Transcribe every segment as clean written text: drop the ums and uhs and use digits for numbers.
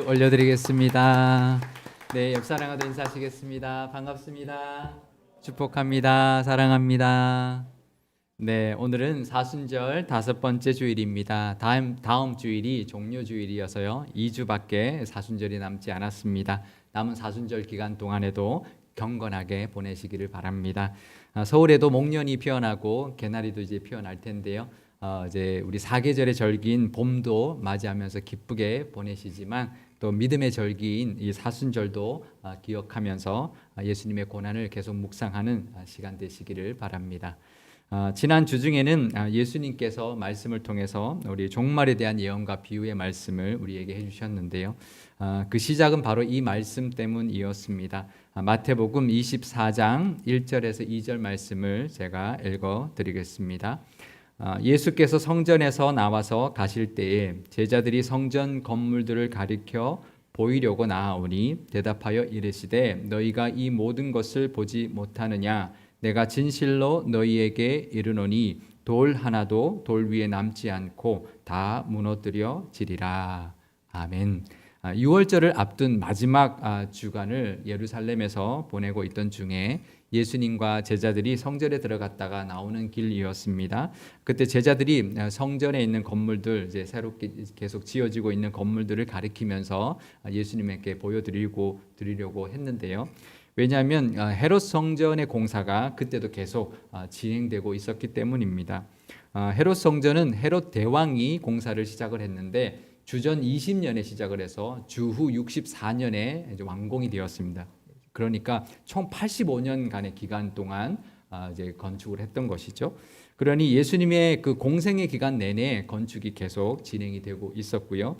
올려드리겠습니다. 네, 옆사랑과도 인사하시겠습니다. 반갑습니다. 축복합니다. 사랑합니다. 네, 오늘은 사순절 5번째 주일입니다. 다음 주일이 종료주일이어서요. 2주밖에 사순절이 남지 않았습니다. 남은 사순절 기간 동안에도 경건하게 보내시기를 바랍니다. 서울에도 목련이 피어나고 개나리도 이제 피어날 텐데요. 이제 우리 사계절의 절기인 봄도 맞이하면서 기쁘게 보내시지만 또 믿음의 절기인 이 사순절도 기억하면서 예수님의 고난을 계속 묵상하는 시간 되시기를 바랍니다. 지난 주 중에는 예수님께서 말씀을 통해서 우리 종말에 대한 예언과 비유의 말씀을 우리에게 해주셨는데요. 그 시작은 바로 이 말씀 때문이었습니다. 마태복음 24장 1절에서 2절 말씀을 제가 읽어드리겠습니다. 예수께서 성전에서 나와서 가실 때에 제자들이 성전 건물들을 가리켜 보이려고 나아오니 대답하여 이르시되 너희가 이 모든 것을 보지 못하느냐? 내가 진실로 너희에게 이르노니 돌 하나도 돌 위에 남지 않고 다 무너뜨려지리라. 아멘. 6월절을 앞둔 마지막 주간을 예루살렘에서 보내고 있던 중에 예수님과 제자들이 성전에 들어갔다가 나오는 길이었습니다. 그때 제자들이 성전에 있는 건물들, 이제 새롭게 계속 지어지고 있는 건물들을 가리키면서 예수님에게 드리려고 했는데요. 왜냐하면 헤롯 성전의 공사가 그때도 계속 진행되고 있었기 때문입니다. 헤롯 성전은 헤롯 대왕이 공사를 시작을 했는데 주전 20년에 시작을 해서 주후 64년에 이제 완공이 되었습니다. 그러니까 총 85년간의 기간 동안 이제 건축을 했던 것이죠. 그러니 예수님의 그 공생의 기간 내내 건축이 계속 진행이 되고 있었고요.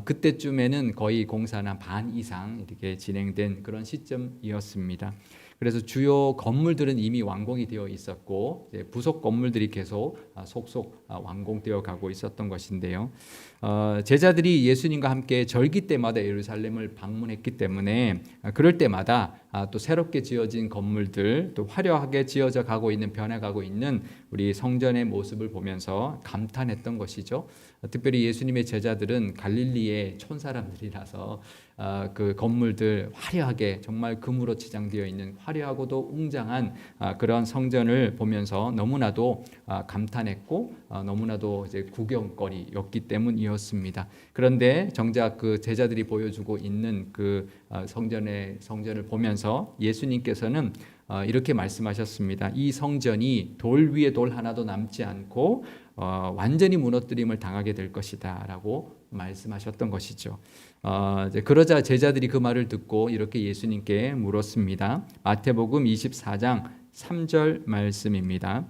그때쯤에는 거의 공사는 한 반 이상 이렇게 진행된 그런 시점이었습니다. 그래서 주요 건물들은 이미 완공이 되어 있었고 부속 건물들이 계속 속속 완공되어 가고 있었던 것인데요. 제자들이 예수님과 함께 절기 때마다 예루살렘을 방문했기 때문에 그럴 때마다 또 새롭게 지어진 건물들, 또 화려하게 지어져 가고 있는, 변해가고 있는 우리 성전의 모습을 보면서 감탄했던 것이죠. 특별히 예수님의 제자들은 갈릴리의 촌사람들이라서 그 건물들 화려하게 정말 금으로 치장되어 있는 화려하고도 웅장한 그런 성전을 보면서 너무나도 감탄했고 너무나도 이제 구경거리였기 때문이었습니다. 그런데 정작 그 제자들이 보여주고 있는 그 성전을 보면서 예수님께서는 이렇게 말씀하셨습니다. 이 성전이 돌 위에 돌 하나도 남지 않고 완전히 무너뜨림을 당하게 될 것이다 라고 말씀하셨던 것이죠. 그러자 제자들이 그 말을 듣고 이렇게 예수님께 물었습니다. 마태복음 24장 3절 말씀입니다.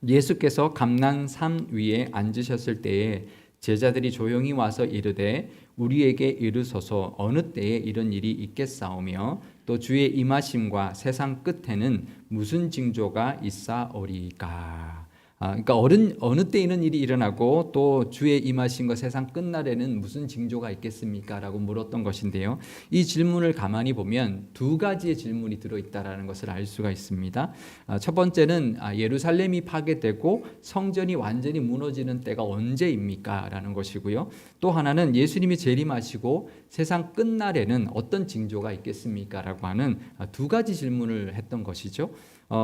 예수께서 감난산 위에 앉으셨을 때에 제자들이 조용히 와서 이르되 우리에게 이르소서 어느 때에 이런 일이 있겠사오며 또 주의 임하심과 세상 끝에는 무슨 징조가 있사오리까. 그러니까 어느 때 이런 일이 일어나고 또 주의 임하심과 세상 끝날에는 무슨 징조가 있겠습니까? 라고 물었던 것인데요. 이 질문을 가만히 보면 두 가지의 질문이 들어있다는 것을 알 수가 있습니다. 첫 번째는 예루살렘이 파괴되고 성전이 완전히 무너지는 때가 언제입니까? 라는 것이고요. 또 하나는 예수님이 재림하시고 세상 끝날에는 어떤 징조가 있겠습니까? 라고 하는 두 가지 질문을 했던 것이죠.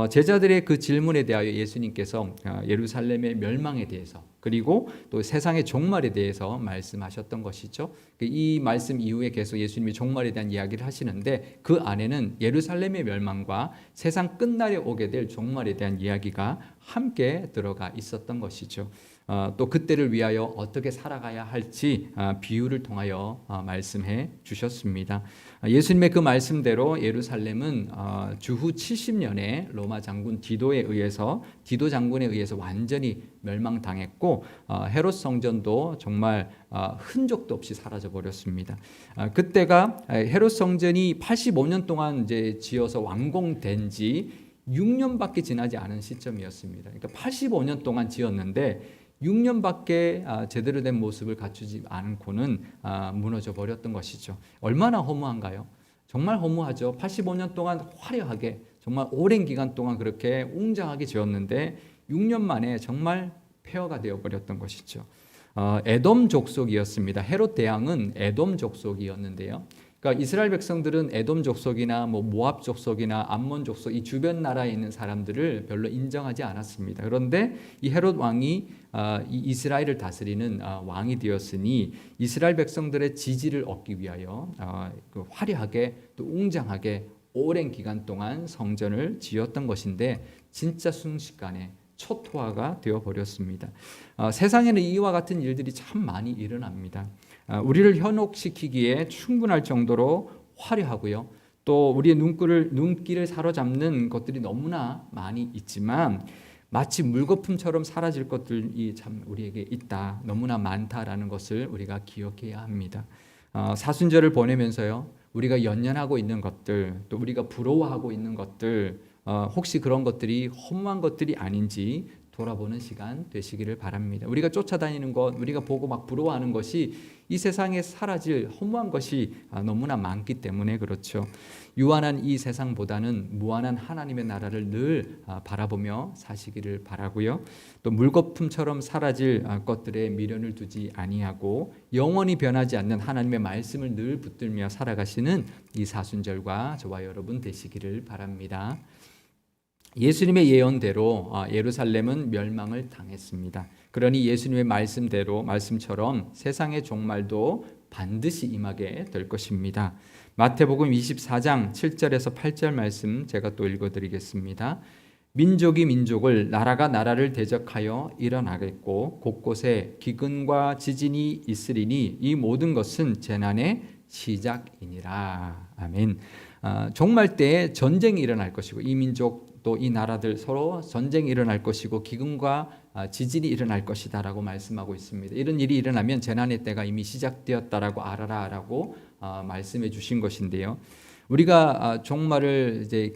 제자들의 그 질문에 대하여 예수님께서 예루살렘의 멸망에 대해서 그리고 또 세상의 종말에 대해서 말씀하셨던 것이죠. 이 말씀 이후에 계속 예수님이 종말에 대한 이야기를 하시는데 그 안에는 예루살렘의 멸망과 세상 끝날에 오게 될 종말에 대한 이야기가 함께 들어가 있었던 것이죠. 또 그때를 위하여 어떻게 살아가야 할지 비유를 통하여 말씀해 주셨습니다. 예수님의 그 말씀대로 예루살렘은 주후 70년에 로마 장군 디도 장군에 의해서 완전히 멸망당했고 헤롯 성전도 정말 흔적도 없이 사라져 버렸습니다. 그때가 헤롯 성전이 85년 동안 이제 지어서 완공된 지 6년밖에 지나지 않은 시점이었습니다. 그러니까 85년 동안 지었는데 6년밖에 제대로 된 모습을 갖추지 않고는 무너져 버렸던 것이죠. 얼마나 허무한가요? 정말 허무하죠. 85년 동안 화려하게 정말 오랜 기간 동안 그렇게 웅장하게 지었는데 6년 만에 정말 폐허가 되어버렸던 것이죠. 에돔 족속이었습니다. 헤롯 대왕은 에돔 족속이었는데요. 그러니까 이스라엘 백성들은 에돔 족속이나 모압 족속이나 암몬 족속 이 주변 나라에 있는 사람들을 별로 인정하지 않았습니다. 그런데 이 헤롯 왕이 이 이스라엘을 다스리는 왕이 되었으니 이스라엘 백성들의 지지를 얻기 위하여 화려하게 또 웅장하게 오랜 기간 동안 성전을 지었던 것인데 진짜 순식간에 초토화가 되어버렸습니다. 세상에는 이와 같은 일들이 참 많이 일어납니다. 우리를 현혹시키기에 충분할 정도로 화려하고요. 또 우리의 눈길을 사로잡는 것들이 너무나 많이 있지만 마치 물거품처럼 사라질 것들이 참 우리에게 있다. 너무나 많다라는 것을 우리가 기억해야 합니다. 사순절을 보내면서요. 우리가 연연하고 있는 것들, 또 우리가 부러워하고 있는 것들, 혹시 그런 것들이 허무한 것들이 아닌지 돌아보는 시간 되시기를 바랍니다. 우리가 쫓아다니는 것, 우리가 보고 막 부러워하는 것이 이 세상에 사라질 허무한 것이 너무나 많기 때문에 그렇죠. 유한한 이 세상보다는 무한한 하나님의 나라를 늘 바라보며 사시기를 바라고요. 또 물거품처럼 사라질 것들에 미련을 두지 아니하고 영원히 변하지 않는 하나님의 말씀을 늘 붙들며 살아가시는 이 사순절과 저와 여러분 되시기를 바랍니다. 예수님의 예언대로 예루살렘은 멸망을 당했습니다. 그러니 예수님의 말씀처럼 세상의 종말도 반드시 임하게 될 것입니다. 마태복음 24장 7절에서 8절 말씀 제가 또 읽어드리겠습니다. 민족이 민족을, 나라가 나라를 대적하여 일어나겠고 곳곳에 기근과 지진이 있으리니 이 모든 것은 재난의 시작이니라. 아멘. 종말 때에 전쟁이 일어날 것이고 이 민족 또 이 나라들 서로 전쟁이 일어날 것이고 기근과 지진이 일어날 것이다라고 말씀하고 있습니다. 이런 일이 일어나면 재난의 때가 이미 시작되었다라고 알아라라고 말씀해 주신 것인데요. 우리가 종말을 이제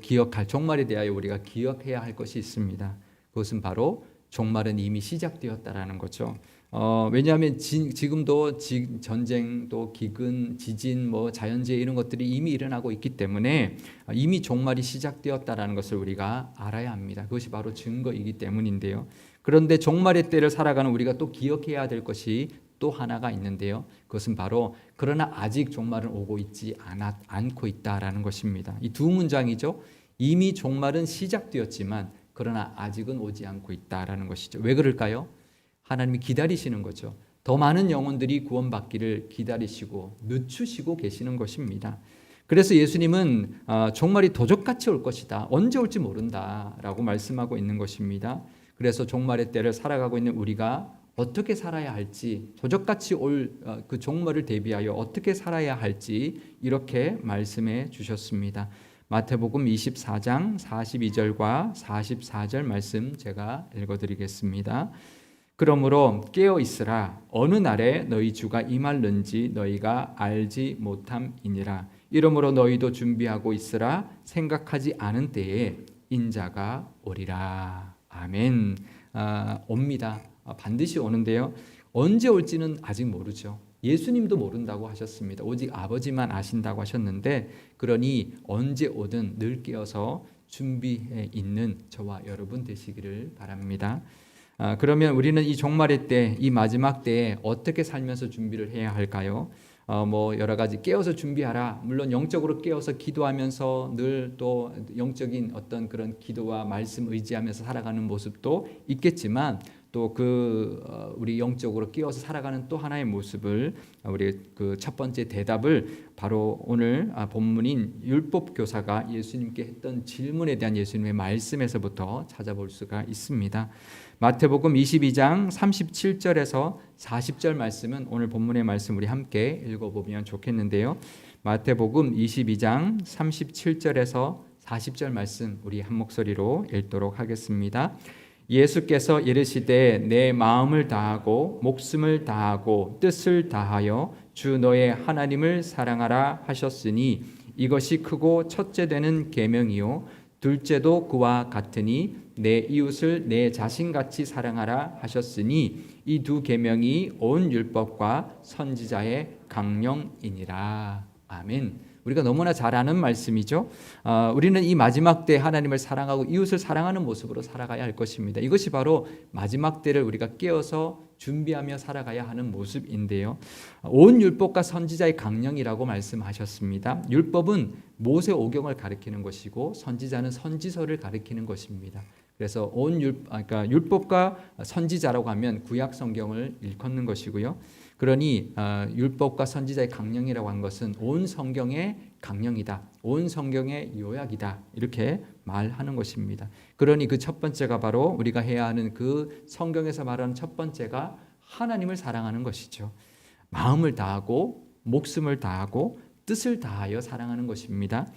종말에 대하여 우리가 기억해야 할 것이 있습니다. 그것은 바로 종말은 이미 시작되었다라는 거죠. 왜냐하면 지금도 전쟁, 또 기근, 지진, 자연재해 이런 것들이 이미 일어나고 있기 때문에 이미 종말이 시작되었다라는 것을 우리가 알아야 합니다. 그것이 바로 증거이기 때문인데요. 그런데 종말의 때를 살아가는 우리가 또 기억해야 될 것이 또 하나가 있는데요. 그것은 바로 그러나 아직 종말은 오고 있지 않고 있다라는 것입니다. 이 두 문장이죠. 이미 종말은 시작되었지만 그러나 아직은 오지 않고 있다라는 것이죠. 왜 그럴까요? 하나님이 기다리시는 거죠. 더 많은 영혼들이 구원받기를 기다리시고 늦추시고 계시는 것입니다. 그래서 예수님은 종말이 도적같이 올 것이다. 언제 올지 모른다라고 말씀하고 있는 것입니다. 그래서 종말의 때를 살아가고 있는 우리가 어떻게 살아야 할지, 도적같이 올 그 종말을 대비하여 어떻게 살아야 할지 이렇게 말씀해 주셨습니다. 마태복음 24장 42절과 44절 말씀 제가 읽어드리겠습니다. 그러므로 깨어 있으라. 어느 날에 너희 주가 임할는지 너희가 알지 못함이니라. 이러므로 너희도 준비하고 있으라. 생각하지 않은 때에 인자가 오리라. 아멘. 옵니다. 반드시 오는데요. 언제 올지는 아직 모르죠. 예수님도 모른다고 하셨습니다. 오직 아버지만 아신다고 하셨는데, 그러니 언제 오든 늘 깨어서 준비해 있는 저와 여러분 되시기를 바랍니다. 그러면 우리는 이 종말의 때, 이 마지막 때에 어떻게 살면서 준비를 해야 할까요? 여러 가지 깨어서 준비하라. 물론 영적으로 깨어서 기도하면서 늘 또 영적인 어떤 그런 기도와 말씀 의지하면서 살아가는 모습도 있겠지만, 또 우리 영적으로 깨어서 살아가는 또 하나의 모습을, 우리 그 첫 번째 대답을 바로 오늘 본문인 율법 교사가 예수님께 했던 질문에 대한 예수님의 말씀에서부터 찾아볼 수가 있습니다. 마태복음 22장 37절에서 40절 말씀은 오늘 본문의 말씀 우리 함께 읽어보면 좋겠는데요. 마태복음 22장 37절에서 40절 말씀 우리 한 목소리로 읽도록 하겠습니다. 예수께서 이르시되 내 마음을 다하고 목숨을 다하고 뜻을 다하여 주 너의 하나님을 사랑하라 하셨으니 이것이 크고 첫째 되는 계명이요 둘째도 그와 같으니 내 이웃을 내 자신같이 사랑하라 하셨으니 이 두 계명이 온 율법과 선지자의 강령이니라. 아멘. 우리가 너무나 잘 아는 말씀이죠. 우리는 이 마지막 때 하나님을 사랑하고 이웃을 사랑하는 모습으로 살아가야 할 것입니다. 이것이 바로 마지막 때를 우리가 깨어서 준비하며 살아가야 하는 모습인데요. 온 율법과 선지자의 강령이라고 말씀하셨습니다. 율법은 모세 오경을 가리키는 것이고 선지자는 선지서를 가리키는 것입니다. 그래서 그러니까 율법과 선지자라고 하면 구약 성경을 일컫는 것이고요. 그러니 율법과 선지자의 강령이라고 한 것은 온 성경의 강령이다, 온 성경의 요약이다, 이렇게 말하는 것입니다. 그러니 그 첫 번째가 바로 우리가 해야 하는 그 성경에서 말하는 첫 번째가 하나님을 사랑하는 것이죠. 마음을 다하고 목숨을 다하고 뜻을 다하여 사랑하는 것입니다.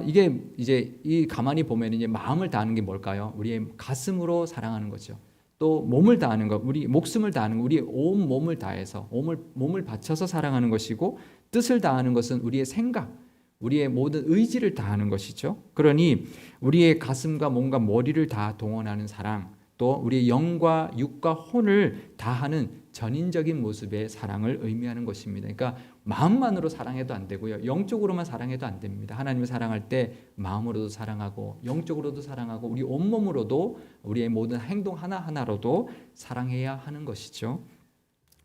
이게 이제 이 가만히 보면 이제 마음을 다하는 게 뭘까요? 우리의 가슴으로 사랑하는 거죠. 또 몸을 다하는 것, 우리 목숨을 다하는 것, 우리의 온 몸을 다해서 몸을 바쳐서 사랑하는 것이고, 뜻을 다하는 것은 우리의 생각, 우리의 모든 의지를 다하는 것이죠. 그러니 우리의 가슴과 몸과 머리를 다 동원하는 사랑, 또 우리의 영과 육과 혼을 다하는 전인적인 모습의 사랑을 의미하는 것입니다. 그러니까 마음만으로 사랑해도 안 되고요, 영적으로만 사랑해도 안 됩니다. 하나님을 사랑할 때 마음으로도 사랑하고 영적으로도 사랑하고 우리 온몸으로도 우리의 모든 행동 하나하나로도 사랑해야 하는 것이죠.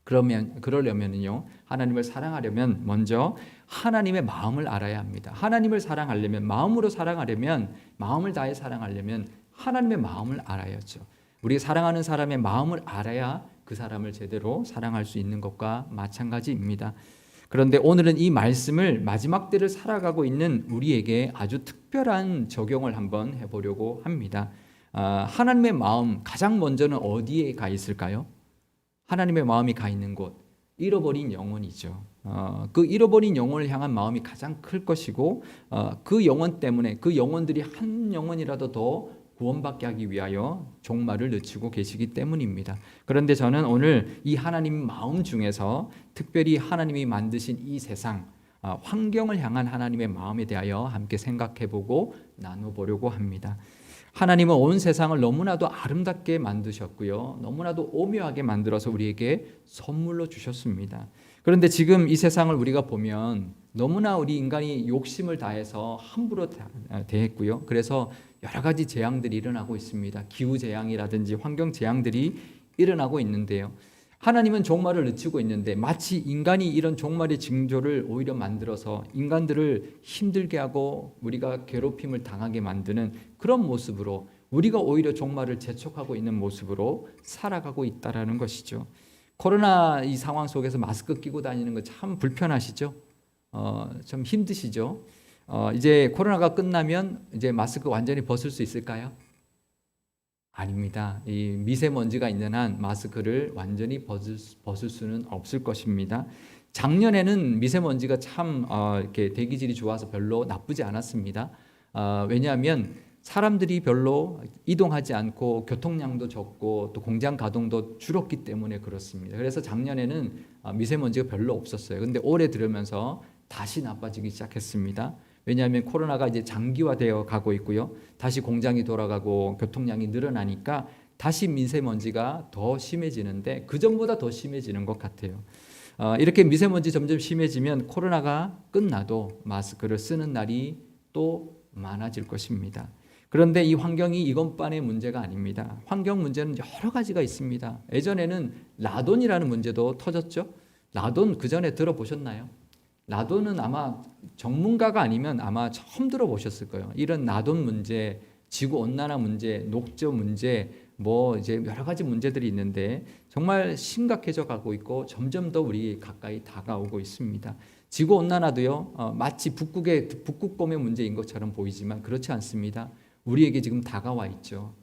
그러려면요, 하나님을 사랑하려면 먼저 하나님의 마음을 알아야 합니다. 하나님을 사랑하려면, 마음으로 사랑하려면, 마음을 다해 사랑하려면 하나님의 마음을 알아야죠. 우리 사랑하는 사람의 마음을 알아야 그 사람을 제대로 사랑할 수 있는 것과 마찬가지입니다. 그런데 오늘은 이 말씀을 마지막 때를 살아가고 있는 우리에게 아주 특별한 적용을 한번 해보려고 합니다. 하나님의 마음, 가장 먼저는 어디에 가 있을까요? 하나님의 마음이 가 있는 곳, 잃어버린 영혼이죠. 그 잃어버린 영혼을 향한 마음이 가장 클 것이고, 그 영혼 때문에 그 영혼들이 한 영혼이라도 더 구원받게 하기 위하여 종말을 늦추고 계시기 때문입니다. 그런데 저는 오늘 이 하나님 마음 중에서 특별히 하나님이 만드신 이 세상, 환경을 향한 하나님의 마음에 대하여 함께 생각해보고 나눠보려고 합니다. 하나님은 온 세상을 너무나도 아름답게 만드셨고요, 너무나도 오묘하게 만들어서 우리에게 선물로 주셨습니다. 그런데 지금 이 세상을 우리가 보면 너무나 우리 인간이 욕심을 다해서 함부로 대했고요, 그래서 여러 가지 재앙들이 일어나고 있습니다. 기후재앙이라든지 환경재앙들이 일어나고 있는데요, 하나님은 종말을 늦추고 있는데 마치 인간이 이런 종말의 징조를 오히려 만들어서 인간들을 힘들게 하고 우리가 괴롭힘을 당하게 만드는 그런 모습으로, 우리가 오히려 종말을 재촉하고 있는 모습으로 살아가고 있다는 것이죠. 코로나 이 상황 속에서 마스크 끼고 다니는 거 참 불편하시죠? 좀 힘드시죠? 이제 코로나가 끝나면 이제 마스크 완전히 벗을 수 있을까요? 아닙니다. 이 미세먼지가 있는 한 마스크를 완전히 벗을 수는 없을 것입니다. 작년에는 미세먼지가 참 이렇게 대기질이 좋아서 별로 나쁘지 않았습니다. 왜냐하면 사람들이 별로 이동하지 않고 교통량도 적고 또 공장 가동도 줄었기 때문에 그렇습니다. 그래서 작년에는 미세먼지가 별로 없었어요. 근데 올해 들으면서 다시 나빠지기 시작했습니다. 왜냐하면 코로나가 이제 장기화되어 가고 있고요, 다시 공장이 돌아가고 교통량이 늘어나니까 다시 미세먼지가 더 심해지는데 그전보다 더 심해지는 것 같아요. 이렇게 미세먼지 점점 심해지면 코로나가 끝나도 마스크를 쓰는 날이 또 많아질 것입니다. 그런데 이 환경이 이것만의 문제가 아닙니다. 환경 문제는 여러 가지가 있습니다. 예전에는 라돈이라는 문제도 터졌죠. 라돈 그 전에 들어보셨나요? 라돈은 아마 전문가가 아니면 아마 처음 들어보셨을 거예요. 이런 라돈 문제, 지구 온난화 문제, 녹조 문제, 뭐 이제 여러 가지 문제들이 있는데 정말 심각해져 가고 있고 점점 더 우리 가까이 다가오고 있습니다. 지구 온난화도요, 마치 북극곰의 문제인 것처럼 보이지만 그렇지 않습니다. 우리에게 지금 다가와 있죠.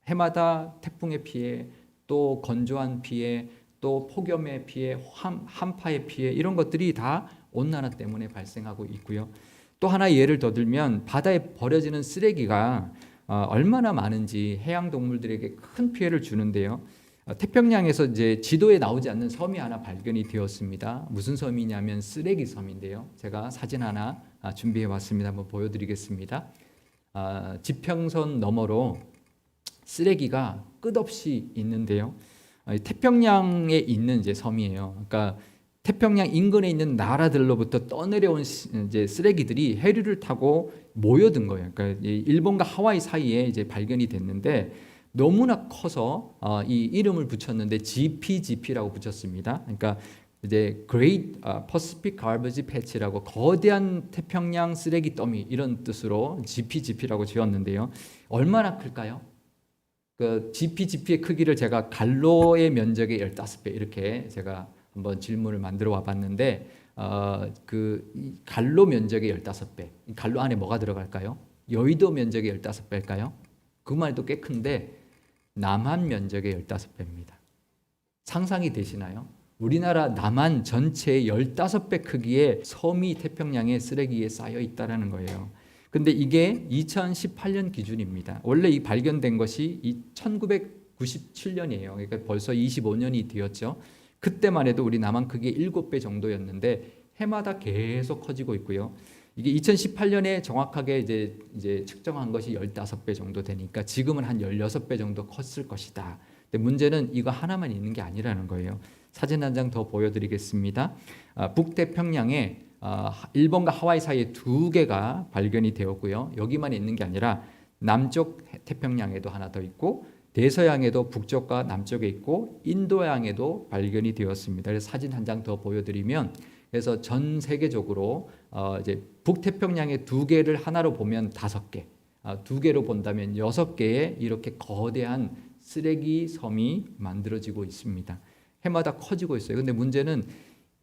해마다 태풍의 피해, 또 건조한 피해, 또 폭염의 피해, 한파의 피해, 이런 것들이 다 온난화 때문에 발생하고 있고요. 또 하나 예를 더 들면 바다에 버려지는 쓰레기가 얼마나 많은지 해양 동물들에게 큰 피해를 주는데요. 태평양에서 이제 지도에 나오지 않는 섬이 하나 발견이 되었습니다. 무슨 섬이냐면 쓰레기 섬인데요. 제가 사진 하나 준비해 왔습니다. 한번 보여드리겠습니다. 지평선 너머로 쓰레기가 끝없이 있는데요. 태평양에 있는 이제 섬이에요. 그러니까 태평양 인근에 있는 나라들로부터 떠내려온 이제 쓰레기들이 해류를 타고 모여든 거예요. 그러니까 일본과 하와이 사이에 이제 발견이 됐는데 너무나 커서 이 이름을 붙였는데 GPGP라고 붙였습니다. 그러니까 이제 Great Pacific Garbage Patch라고 거대한 태평양 쓰레기 더미 이런 뜻으로 GPGP라고 지었는데요. 얼마나 클까요? 그 GPGP의 크기를 제가 갈로의 면적의 15배 이렇게 제가 한번 질문을 만들어 와봤는데 그 갈로 면적의 15배. 갈로 안에 뭐가 들어갈까요? 여의도 면적의 15배일까요? 그것만 해도 꽤 큰데 남한 면적의 15배입니다. 상상이 되시나요? 우리나라 남한 전체의 15배 크기의 섬이 태평양의 쓰레기에 쌓여 있다는 거예요. 근데 이게 2018년 기준입니다. 원래 이 발견된 것이 1997년이에요. 그러니까 벌써 25년이 되었죠. 그때만 해도 우리 남한 크기의 7배 정도였는데 해마다 계속 커지고 있고요. 이게 2018년에 정확하게 이제 측정한 것이 15배 정도 되니까 지금은 한 16배 정도 컸을 것이다. 근데 문제는 이거 하나만 있는 게 아니라는 거예요. 사진 한 장 더 보여드리겠습니다. 북태평양에 일본과 하와이 사이에 2개가 발견이 되었고요. 여기만 있는 게 아니라 남쪽 태평양에도 하나 더 있고 대서양에도 북쪽과 남쪽에 있고 인도양에도 발견이 되었습니다. 그래서 사진 한 장 더 보여드리면 그래서 전 세계적으로 이제 북태평양의 2개를 하나로 보면 5개, 2개로 본다면 6개의 이렇게 거대한 쓰레기 섬이 만들어지고 있습니다. 해마다 커지고 있어요. 근데 문제는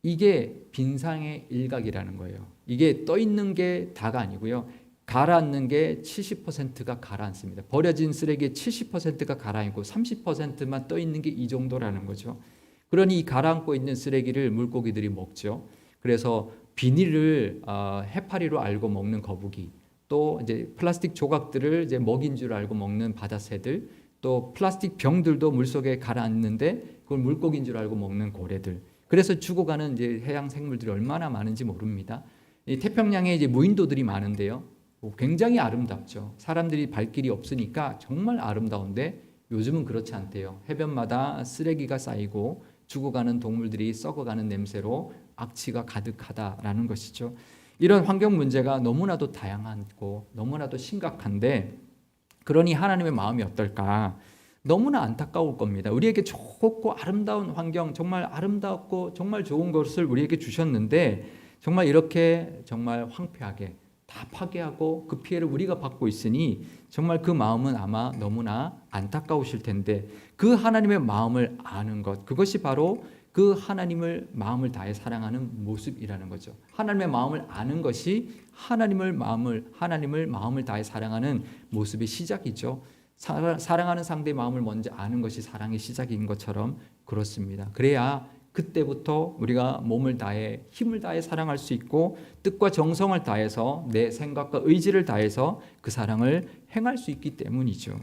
이게 빈상의 일각이라는 거예요. 이게 떠 있는 게 다가 아니고요. 가라앉는 게 70%가 가라앉습니다. 버려진 쓰레기의 70%가 가라앉고 30%만 떠 있는 게 이 정도라는 거죠. 그러니 이 가라앉고 있는 쓰레기를 물고기들이 먹죠. 그래서 비닐을 해파리로 알고 먹는 거북이, 또 이제 플라스틱 조각들을 이제 먹인 줄 알고 먹는 바다새들, 또 플라스틱 병들도 물속에 가라앉는데 그걸 물고기인 줄 알고 먹는 고래들. 그래서 죽어가는 이제 해양 생물들이 얼마나 많은지 모릅니다. 이 태평양에 이제 무인도들이 많은데요. 굉장히 아름답죠. 사람들이 발길이 없으니까 정말 아름다운데 요즘은 그렇지 않대요. 해변마다 쓰레기가 쌓이고 죽어가는 동물들이 썩어가는 냄새로 악취가 가득하다라는 것이죠. 이런 환경 문제가 너무나도 다양하고 너무나도 심각한데 그러니 하나님의 마음이 어떨까? 너무나 안타까울 겁니다. 우리에게 좋고 아름다운 환경, 정말 아름답고 정말 좋은 것을 우리에게 주셨는데 정말 이렇게 정말 황폐하게 다 파괴하고 그 피해를 우리가 받고 있으니 정말 그 마음은 아마 너무나 안타까우실 텐데 그 하나님의 마음을 아는 것, 그것이 바로 그 하나님을 마음을 다해 사랑하는 모습이라는 거죠. 하나님의 마음을 아는 것이 하나님을 마음을 다해 사랑하는 모습의 시작이죠. 사랑하는 상대의 마음을 먼저 아는 것이 사랑의 시작인 것처럼 그렇습니다. 그래야 그때부터 우리가 몸을 다해 힘을 다해 사랑할 수 있고 뜻과 정성을 다해서 내 생각과 의지를 다해서 그 사랑을 행할 수 있기 때문이죠.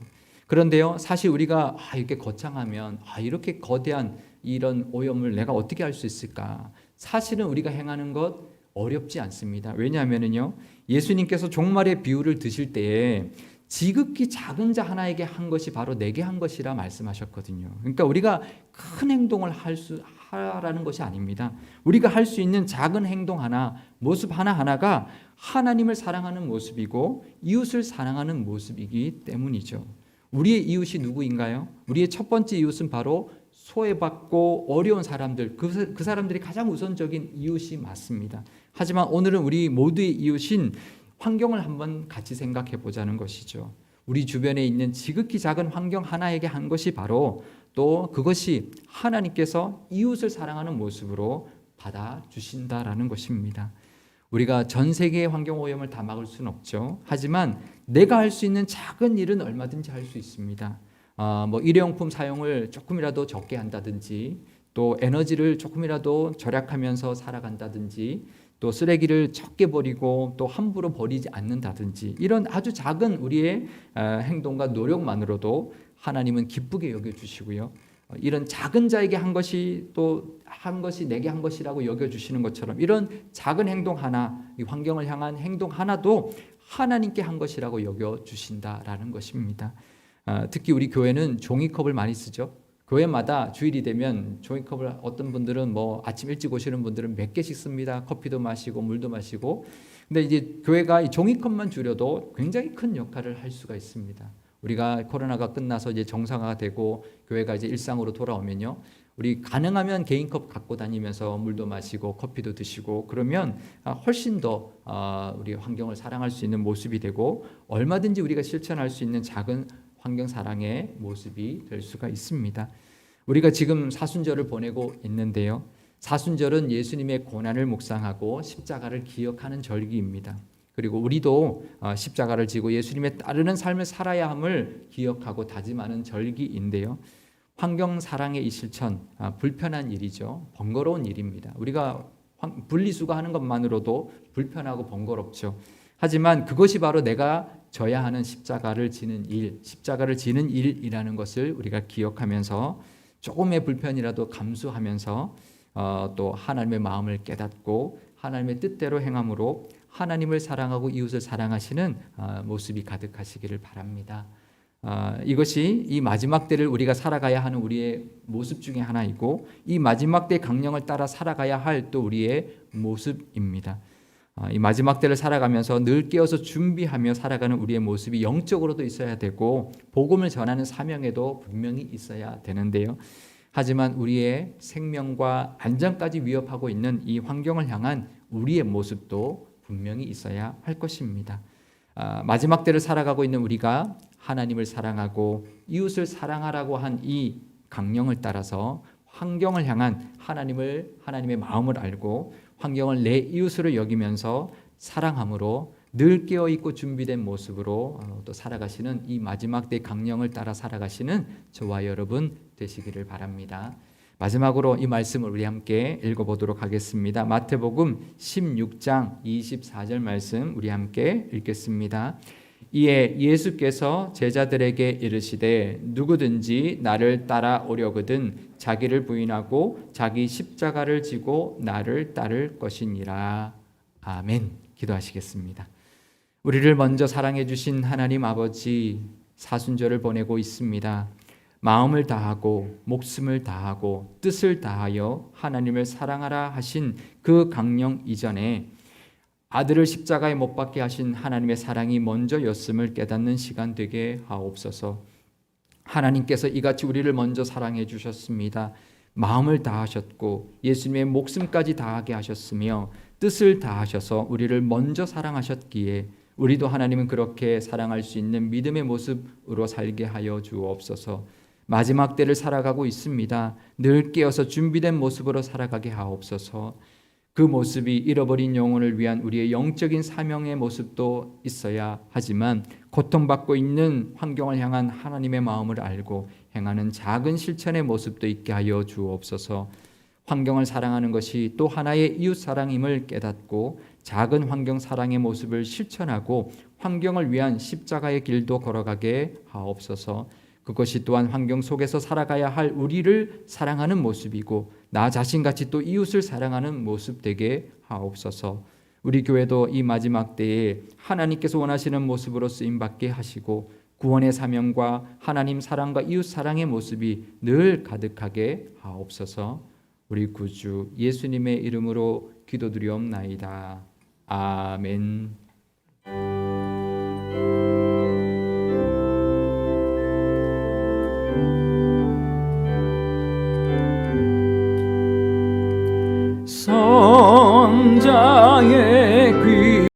그런데요, 사실 우리가 이렇게 거창하면 이렇게 거대한 이런 오염을 내가 어떻게 할 수 있을까? 사실은 우리가 행하는 것 어렵지 않습니다. 왜냐하면요, 예수님께서 종말의 비유를 드실 때에 지극히 작은 자 하나에게 한 것이 바로 내게 한 것이라 말씀하셨거든요. 그러니까 우리가 큰 행동을 하라는 것이 아닙니다. 우리가 할 수 있는 작은 행동 하나, 모습 하나하나가 하나님을 사랑하는 모습이고 이웃을 사랑하는 모습이기 때문이죠. 우리의 이웃이 누구인가요? 우리의 첫 번째 이웃은 바로 소외받고 어려운 사람들, 그 사람들이 가장 우선적인 이웃이 맞습니다. 하지만 오늘은 우리 모두의 이웃인 환경을 한번 같이 생각해 보자는 것이죠. 우리 주변에 있는 지극히 작은 환경 하나에게 한 것이 바로 또 그것이 하나님께서 이웃을 사랑하는 모습으로 받아주신다라는 것입니다. 우리가 전 세계의 환경 오염을 다 막을 수는 없죠. 하지만 내가 할 수 있는 작은 일은 얼마든지 할 수 있습니다. 일회용품 사용을 조금이라도 적게 한다든지, 또 에너지를 조금이라도 절약하면서 살아간다든지, 또 쓰레기를 적게 버리고 또 함부로 버리지 않는다든지, 이런 아주 작은 우리의 행동과 노력만으로도 하나님은 기쁘게 여겨주시고요. 이런 작은 자에게 한 것이 또 한 것이 내게 한 것이라고 여겨주시는 것처럼 이런 작은 행동 하나, 이 환경을 향한 행동 하나도 하나님께 한 것이라고 여겨주신다라는 것입니다. 특히 우리 교회는 종이컵을 많이 쓰죠. 교회마다 주일이 되면 종이컵을 어떤 분들은 뭐 아침 일찍 오시는 분들은 몇 개씩 씁니다. 커피도 마시고 물도 마시고. 근데 이제 교회가 이 종이컵만 줄여도 굉장히 큰 역할을 할 수가 있습니다. 우리가 코로나가 끝나서 이제 정상화가 되고 교회가 이제 일상으로 돌아오면요, 우리 가능하면 개인컵 갖고 다니면서 물도 마시고 커피도 드시고 그러면 훨씬 더 우리 환경을 사랑할 수 있는 모습이 되고 얼마든지 우리가 실천할 수 있는 작은 환경 사랑의 모습이 될 수가 있습니다. 우리가 지금 사순절을 보내고 있는데요, 사순절은 예수님의 고난을 묵상하고 십자가를 기억하는 절기입니다. 그리고 우리도 십자가를 지고 예수님의 따르는 삶을 살아야 함을 기억하고 다짐하는 절기인데요, 환경 사랑의 이 실천, 불편한 일이죠. 번거로운 일입니다. 우리가 분리수거 하는 것만으로도 불편하고 번거롭죠. 하지만 그것이 바로 내가 져야 하는 십자가를 지는 일, 십자가를 지는 일이라는 것을 우리가 기억하면서 조금의 불편이라도 감수하면서 또 하나님의 마음을 깨닫고 하나님의 뜻대로 행함으로 하나님을 사랑하고 이웃을 사랑하시는 모습이 가득하시기를 바랍니다. 이것이 이 마지막 때를 우리가 살아가야 하는 우리의 모습 중에 하나이고 이 마지막 때 강령을 따라 살아가야 할 또 우리의 모습입니다. 이 마지막 때를 살아가면서 늘 깨어서 준비하며 살아가는 우리의 모습이 영적으로도 있어야 되고 복음을 전하는 사명에도 분명히 있어야 되는데요, 하지만 우리의 생명과 안전까지 위협하고 있는 이 환경을 향한 우리의 모습도 분명히 있어야 할 것입니다. 마지막 때를 살아가고 있는 우리가 하나님을 사랑하고 이웃을 사랑하라고 한 이 강령을 따라서 환경을 향한 하나님의 마음을 알고 환경을 내 이웃으로 여기면서 사랑함으로 늘 깨어있고 준비된 모습으로 또 살아가시는 이 마지막 때 강령을 따라 살아가시는 저와 여러분 되시기를 바랍니다. 마지막으로 이 말씀을 우리 함께 읽어보도록 하겠습니다. 마태복음 16장 24절 말씀 우리 함께 읽겠습니다. 이에 예수께서 제자들에게 이르시되 누구든지 나를 따라오려거든 자기를 부인하고 자기 십자가를 지고 나를 따를 것이니라. 아멘. 기도하시겠습니다. 우리를 먼저 사랑해 주신 하나님 아버지, 사순절을 보내고 있습니다. 마음을 다하고 목숨을 다하고 뜻을 다하여 하나님을 사랑하라 하신 그 강령 이전에 아들을 십자가에 못 박게 하신 하나님의 사랑이 먼저였음을 깨닫는 시간 되게 하옵소서. 하나님께서 이같이 우리를 먼저 사랑해 주셨습니다. 마음을 다하셨고 예수님의 목숨까지 다하게 하셨으며 뜻을 다하셔서 우리를 먼저 사랑하셨기에 우리도 하나님은 그렇게 사랑할 수 있는 믿음의 모습으로 살게 하여 주옵소서. 마지막 때를 살아가고 있습니다. 늘 깨어서 준비된 모습으로 살아가게 하옵소서. 그 모습이 잃어버린 영혼을 위한 우리의 영적인 사명의 모습도 있어야 하지만 고통받고 있는 환경을 향한 하나님의 마음을 알고 행하는 작은 실천의 모습도 있게 하여 주옵소서. 환경을 사랑하는 것이 또 하나의 이웃 사랑임을 깨닫고 작은 환경 사랑의 모습을 실천하고 환경을 위한 십자가의 길도 걸어가게 하옵소서. 그것이 또한 환경 속에서 살아가야 할 우리를 사랑하는 모습이고 나 자신같이 또 이웃을 사랑하는 모습 되게 하옵소서. 우리 교회도 이 마지막 때에 하나님께서 원하시는 모습으로 쓰임받게 하시고 구원의 사명과 하나님 사랑과 이웃 사랑의 모습이 늘 가득하게 하옵소서. 우리 구주 예수님의 이름으로 기도드리옵나이다. 아멘.